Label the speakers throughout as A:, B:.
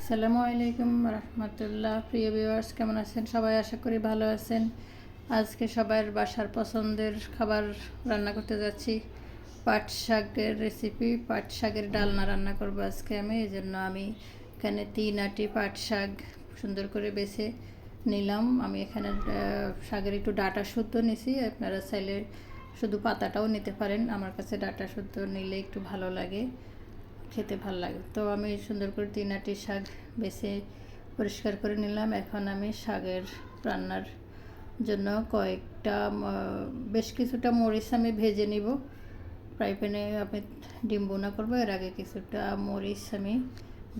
A: আসসালামু আলাইকুম রহমতুল্লাহ। প্রিয় ভিউয়ার্স, কেমন আছেন সবাই? আশা করি ভালো আছেন। আজকে সবার বাসার পছন্দের খাবার রান্না করতে যাচ্ছি। পাট শাকের রেসিপি, পাট শাকের ডালনা রান্না করব আজকে আমি। এই জন্য আমি এখানে 3 আটি পাট শাক সুন্দর করে বেছে নিলাম। আমি এখানে শাকের একটু ডাঁটা শুদ্ধ নিছি, আপনারা চাইলে শুধু পাতাটাও নিতে পারেন। আমার কাছে ডাঁটা শুদ্ধ নিলে একটু ভালো লাগে, খেতে ভালো লাগে। তো আমি সুন্দর করে 3 আটি শাক বেছে পরিষ্কার করে নিলাম। এখন আমি শাকের রান্নার জন্য বেশ কিছুটা মরিচ আমি ভেজে নিব। ফ্রাই প্যানে আমি ডিম বোনা করবো, এর আগে কিছুটা মরিচ আমি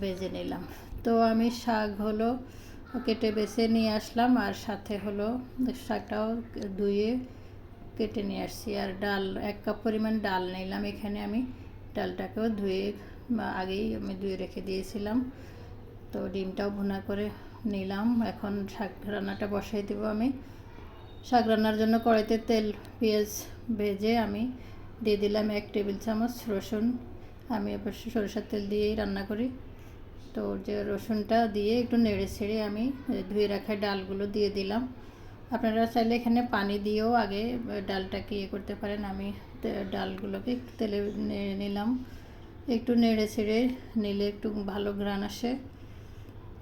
A: ভেজে নিলাম। তো আমি শাক কেটে বেছে নিয়ে আসলাম, আর সাথে শাকটাও ধুয়ে কেটে নিয়ে আসছি। আর ডাল 1 কাপ পরিমাণ ডাল নিলাম। এখানে আমি ডালটাকেও আগেই আমি ধুয়ে রেখে দিয়েছিলাম। তো ডিমটাও ভুনা করে নিলাম। এখন শাক রান্নাটা বসাই দেবো আমি। শাক রান্নার জন্য কড়াইতে তেল পেঁয়াজ ভেজে আমি দিয়ে দিলাম 1 টেবিল চামচ রসুন। আমি অবশ্য সরিষার তেল দিয়েই রান্না করি। তো যে রসুনটা দিয়ে একটু নেড়ে ছেড়ে আমি ধুয়ে রাখা ডালগুলো দিয়ে দিলাম। আপনারা চাইলে এখানে পানি দিয়েও আগে ডালটাকে করতে পারেন। আমি ডালগুলোকে একটু তেলে নেড়ে নিলাম। একটু নেড়ে ছেড়ে নিলে একটু ভালো ঘ্রাণ আসে।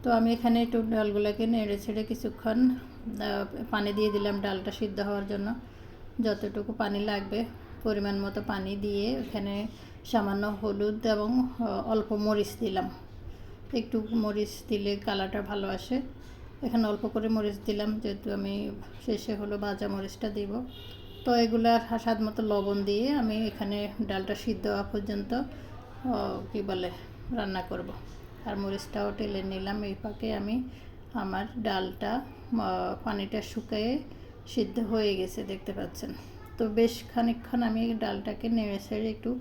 A: তো আমি এখানে একটু ডালগুলোকে নেড়ে ছেড়ে কিছুক্ষণ পানি দিয়ে দিলাম ডালটা সিদ্ধ হওয়ার জন্য। যতটুকু পানি লাগবে পরিমাণ মতো পানি দিয়ে এখানে সামান্য হলুদ এবং অল্প মরিচ দিলাম। একটু মরিচ দিলে কালারটা ভালো আসে। এখানে অল্প করে মরিচ দিলাম, যেহেতু আমি শেষে ভাজা মরিচটা দিব। তো এগুলো স্বাদ মতো লবণ দিয়ে আমি এখানে ডালটা সিদ্ধ হওয়া পর্যন্ত রান্না করব। আর মরিচটাও টেলে নিলাম। এই পাকে আমার ডালটা পানিটা শুকিয়ে সিদ্ধ হয়ে গেছে, দেখতে পাচ্ছেন। তো বেশ খানিকক্ষণ আমি ডালটাকে নেড়ে ছেড়ে একটু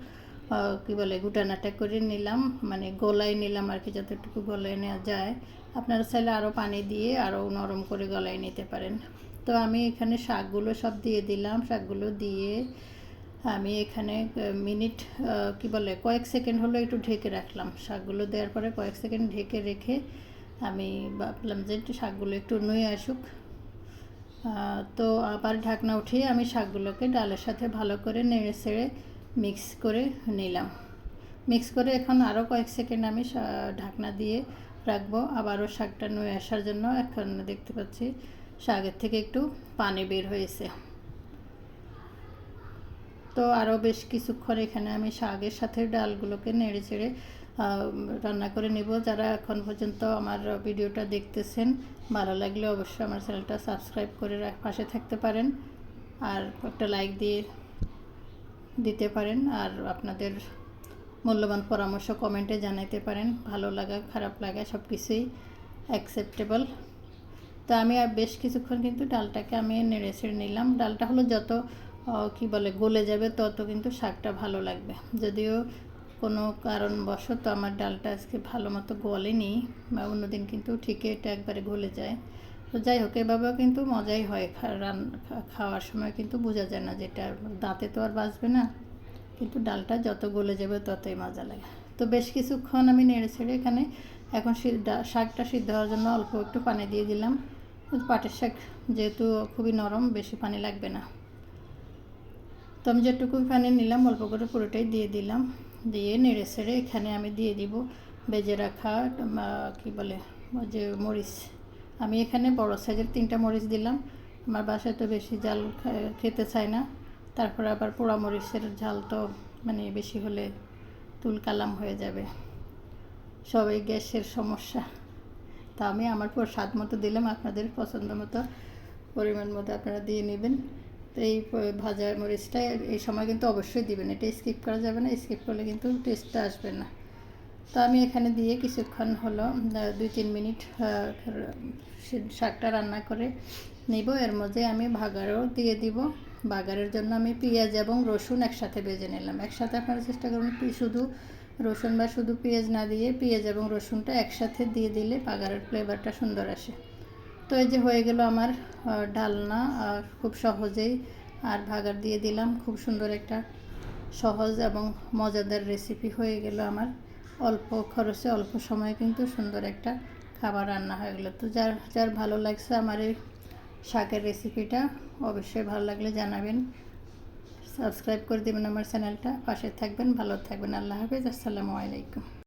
A: গুটানাটা করে নিলাম, মানে গলায় নিলাম আর কি, যতটুকু গলায় নেওয়া যায়। আপনারা চাইলে আরও পানি দিয়ে আরও নরম করে গলায় নিতে পারেন। তো আমি এখানে শাকগুলো সব দিয়ে দিলাম। শাকগুলো দিয়ে আমি এখানে কয়েক সেকেন্ড একটু ঢেকে রাখলাম। শাকগুলো দেওয়ার পরে কয়েক সেকেন্ড ঢেকে রেখে আমি ভাবলাম যে শাকগুলো একটু নুয়ে আসুক। তো আবার ঢাকনা উঠিয়ে আমি শাকগুলোকে ডালের সাথে ভালো করে নেড়ে ছেড়ে মিক্স করে নিলাম। মিক্স করে এখন আরও কয়েক সেকেন্ড আমি ঢাকনা দিয়ে রাখবো, আবারও শাকটা নুয়ে আসার জন্য। এখন দেখতে পাচ্ছি শাকের থেকে একটু পানি বের হয়েছে। তো আরও বেশ কিছুক্ষণ এখানে আমি শাকের সাথে ডালগুলোকে নেড়ে চেড়ে রান্না করে নেব। যারা এখন পর্যন্ত আমার ভিডিওটা দেখতেছেন, ভালো লাগলে অবশ্যই আমার চ্যানেলটা সাবস্ক্রাইব করে পাশে থাকতে পারেন, আর একটা লাইক দিতে পারেন। আর আপনাদের মূল্যবান পরামর্শ কমেন্টে জানাতে পারেন। ভালো লাগা খারাপ লাগা সব কিছুই অ্যাকসেপ্টেবল। তো আমি আর বেশ কিছুক্ষণ কিন্তু ডালটাকে আমি নেড়ে ছেড়ে নিলাম। ডালটা যত গলে যাবে তত কিন্তু শাকটা ভালো লাগবে। যদিও কোনো কারণবশত আমার ডালটা আজকে ভালো মতো গলেনি, বা অন্যদিন কিন্তু ঠিকই এটা একবারে গলে যায়। তো যাই হোক, এভাবেও কিন্তু মজাই হয়। খাওয়ার সময় কিন্তু বোঝা যায় না, যেটা দাঁতে তো আর বাজবে না, কিন্তু ডালটা যত গলে যাবে ততই মজা লাগে। তো বেশ কিছুক্ষণ আমি নেড়ে ছেড়ে এখানে এখন শাকটা সিদ্ধ হওয়ার জন্য অল্প একটু পানি দিয়ে দিলাম। পাটের শাক যেহেতু খুবই নরম, বেশি পানি লাগবে না। তো আমি যেটুকু পানি নিলাম অল্প করে পুরোটাই দিয়ে দিলাম। দিয়ে নেড়ে ছেড়ে এখানে আমি দিয়ে দিব ভেজে রাখা যে মরিচ। আমি এখানে বড় সাইজের 3টা মরিচ দিলাম। আমার বাসায় তো বেশি ঝাল খেতে চায় না। তারপরে আবার পোড়া মরিচের ঝাল তো বেশি হলে তুলকালাম হয়ে যাবে, সবাই গ্যাসের সমস্যা। তা আমি আমার স্বাদ মতো দিলাম, আপনাদের পছন্দ মতো পরিমাণ মতো আপনারা দিয়ে নেবেন। তো এই ভাজা মরিচটা এই সময় কিন্তু অবশ্যই দিবেন, এটা স্কিপ করা যাবে না। স্কিপ করলে কিন্তু টেস্টটা আসবে না। তো আমি এখানে দিয়ে কিছুক্ষণ 2-3 মিনিট শাকটা রান্না করে নিব। এর মধ্যে আমি ভাগারও দিয়ে দিব। বাগারের জন্য আমি পেঁয়াজ এবং রসুন একসাথে ভেজে নিলাম। একসাথে আপনারা চেষ্টা করুন শুধু রসুন বা শুধু পেঁয়াজ না দিয়ে পেঁয়াজ এবং রসুনটা একসাথে দিয়ে দিলে বাগারের ফ্লেভারটা সুন্দর আসে। তো এই যে হয়ে গেল আমার ডালনা, খুব সহজেই। আর ভাগার দিয়ে দিলাম, খুব সুন্দর একটা সহজ এবং মজাদার রেসিপি হয়ে গেল আমার। অল্প খরচে অল্প সময়ে কিন্তু সুন্দর একটা খাবার রান্না হয়ে গেলো। তো যার যার ভালো লাগছে আমার এই শাকের রেসিপিটা, অবশ্যই ভালো লাগলে জানাবেন, সাবস্ক্রাইব করে দেবেন আমার চ্যানেলটা, পাশে থাকবেন, ভালো থাকবেন। আল্লাহ হাফেজ, আসসালামু আলাইকুম।